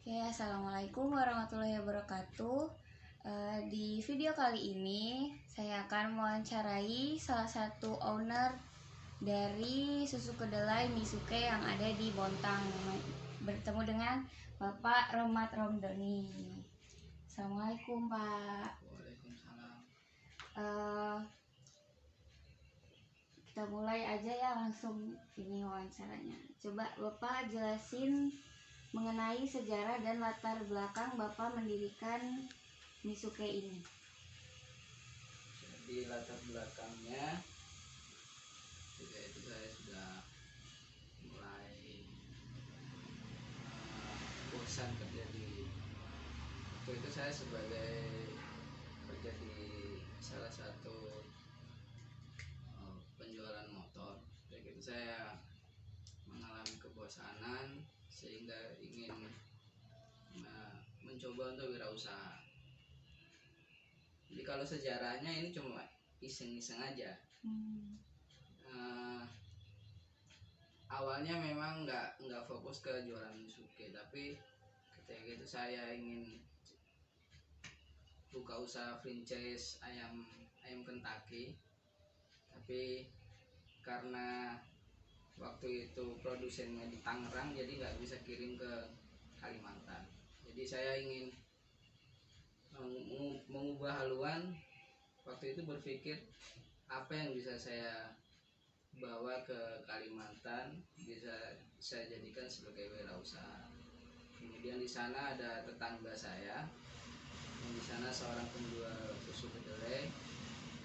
Oke, assalamualaikum warahmatullahi wabarakatuh. Di video kali ini saya akan mewawancarai salah satu owner dari susu kedelai Misuke yang ada di Bontang. Bertemu dengan Bapak Romat Romdoni. Assalamualaikum, Pak. Waalaikumsalam. Kita mulai aja ya, langsung ini wawancaranya. Coba Bapak jelasin mengenai sejarah dan latar belakang Bapak mendirikan Misuke ini. Jadi latar belakangnya ketika itu saya sudah mulai bosan kerja di waktu itu saya sebagai kerja di salah satu penjualan motor. Kayak gitu saya mengalami kebosanan sehingga ingin mencoba untuk wirausaha. Jadi kalau sejarahnya ini cuma iseng-iseng aja. Awalnya memang nggak fokus ke jualan Misuke, tapi ketika itu saya ingin buka usaha franchise ayam Kentucky, tapi karena waktu itu produsennya di Tangerang jadi nggak bisa kirim ke Kalimantan. Jadi saya ingin mengubah haluan. Waktu itu berpikir apa yang bisa saya bawa ke Kalimantan, bisa saya jadikan sebagai wirausaha. Kemudian di sana ada tetangga saya yang di sana seorang penjual susu kedelai.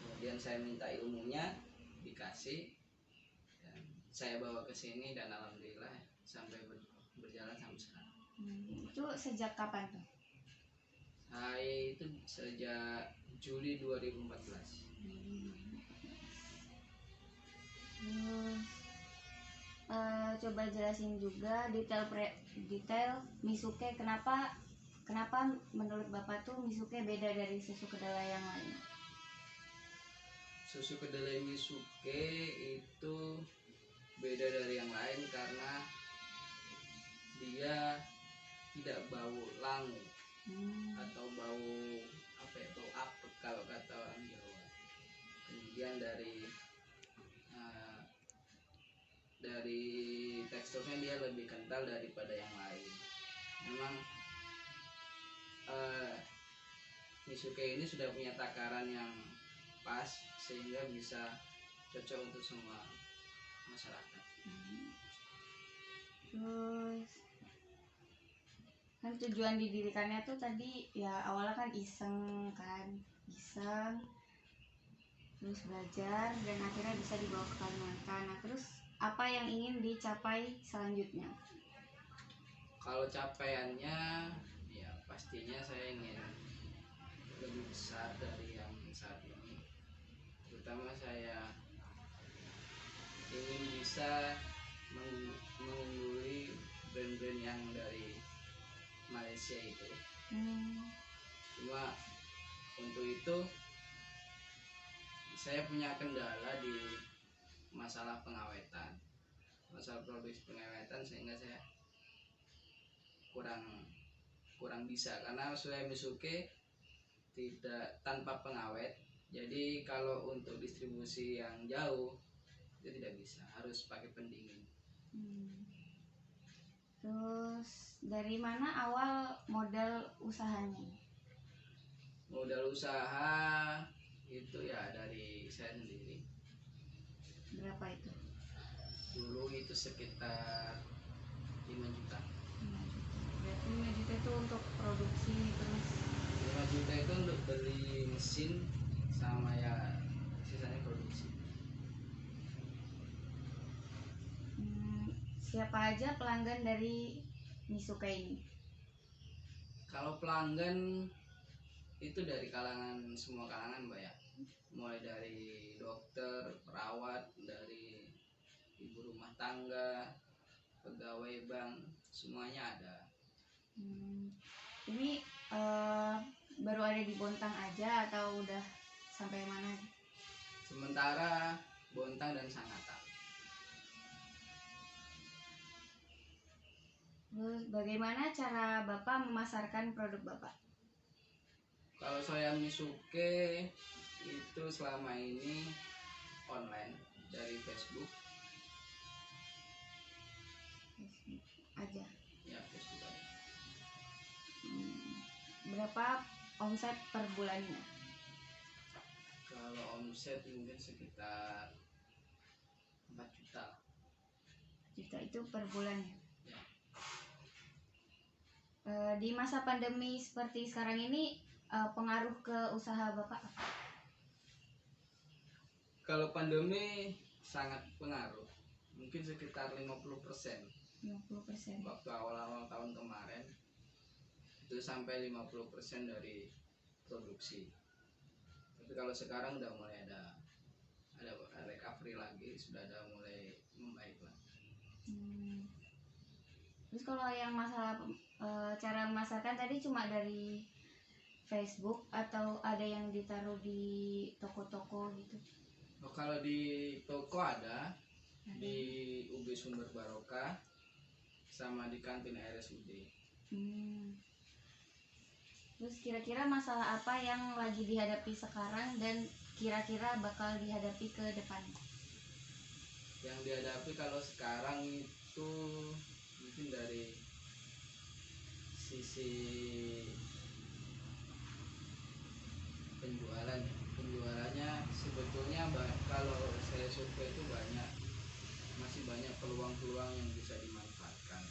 Kemudian saya minta ilmunya, dikasih, dan saya bawa ke sini dan alhamdulillah sampai berjalan sampai sekarang. Itu sejak kapan tuh? Saya itu sejak Juli 2014. Terus coba jelasin juga detail Misuke, kenapa menurut Bapak tuh Misuke beda dari susu kedelai yang lain? Susu kedelai Misuke itu beda dari yang lain karena dia tidak bau langu atau bau bau apek kalau kata orang Jawa. Kemudian dari teksturnya dia lebih kental daripada yang lain. Memang Misuke ini sudah punya takaran yang pas sehingga bisa cocok untuk semua masyarakat. Terus kan tujuan didirikannya tuh tadi ya awalnya kan iseng, terus belajar dan akhirnya bisa dibawa ke Kalimantan. Nah terus apa yang ingin dicapai selanjutnya? Kalau capaiannya ya pastinya saya ingin lebih besar dari yang saat ini. Terutama saya ingin bisa mengungguli brand-brand yang dari Malaysia itu. Cuma untuk itu saya punya kendala di masalah pengawetan, masalah produksi pengawetan, sehingga saya kurang bisa karena Suai Misuke tidak tanpa pengawet. Jadi kalau untuk distribusi yang jauh itu tidak bisa, harus pakai pendingin. Terus dari mana awal modal usahanya? Modal usaha itu ya dari saya sendiri. Berapa itu? Dulu itu sekitar 5 juta. 5 juta. Berarti 5 juta itu untuk produksi, terus 5 juta itu untuk beli mesin sama ya sisanya produksi. Siapa aja pelanggan dari Misuke ini? Kalau pelanggan itu dari semua kalangan, Mbak ya. Mulai dari dokter, perawat, dari ibu rumah tangga, pegawai bank, semuanya ada. Ini baru ada di Bontang aja atau udah sampai mana? Sementara Bontang dan Sangatta. Terus bagaimana cara Bapak memasarkan produk Bapak? Kalau saya Misuke itu selama ini online dari Facebook. Facebook aja. Ya, Facebook aja. Berapa omset per bulannya? Kalau omset mungkin sekitar 4 juta. Juta itu per bulannya. Ya. Di masa pandemi seperti sekarang ini pengaruh ke usaha Bapak apa? Kalau pandemi sangat pengaruh, mungkin sekitar 50%. 50%. Waktu awal-awal tahun kemarin itu sampai 50% dari produksi. Tapi kalau sekarang udah mulai ada recovery lagi, sudah ada mulai membaik lah. Terus kalau yang masalah cara memasarkan tadi cuma dari Facebook atau ada yang ditaruh di toko-toko gitu? Oh, kalau di toko ada, di UB Sumber Barokah sama di kantin RSUD. Terus kira-kira masalah apa yang lagi dihadapi sekarang dan kira-kira bakal dihadapi ke depan? Yang dihadapi kalau sekarang itu mungkin dari sisi penjualannya sebetulnya kalau saya survei itu masih banyak peluang-peluang yang bisa dimanfaatkan,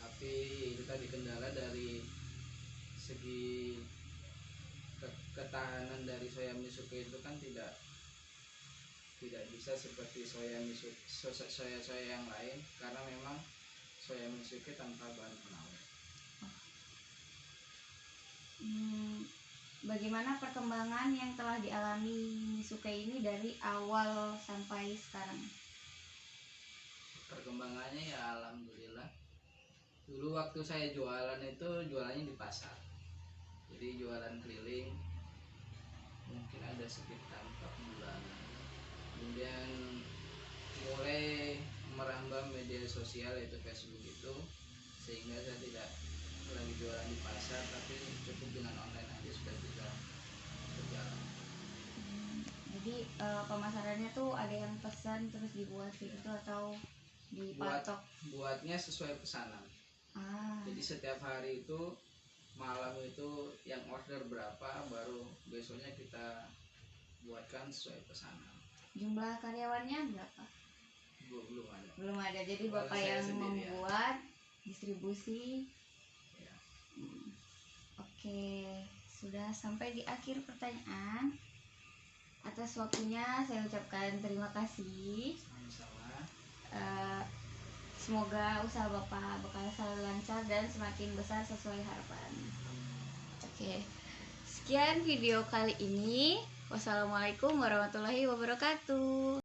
tapi itu tadi kendala dari segi ketahanan dari soya Misuke itu kan tidak bisa seperti soya yang lain, karena memang soya Misuke tanpa bahan pengawet. Bagaimana perkembangan yang telah dialami Misuke ini dari awal sampai sekarang? Perkembangannya ya alhamdulillah. Dulu waktu saya jualan itu jualannya di pasar, jadi jualan keliling, mungkin ada sekitar 4 bulan. Kemudian mulai merambah media sosial yaitu Facebook itu, sehingga saya tidak lagi jualan di pasar, tapi cukup dengan online aja sudah bisa berjalan. Jadi pemasarannya tuh ada yang pesan terus dibuat gitu atau dipatok? Buatnya sesuai pesanan. Jadi setiap hari itu malam itu yang order berapa, baru besoknya kita buatkan sesuai pesanan. Jumlah karyawannya berapa? Belum ada. Jadi Bapak yang membuat distribusi. Ya. Oke, sudah sampai di akhir pertanyaan. Atas waktunya saya ucapkan terima kasih. Sama-sama. Semoga usaha Bapak bakal selalu lancar dan semakin besar sesuai harapan. Oke, sekian video kali ini. Wassalamualaikum warahmatullahi wabarakatuh.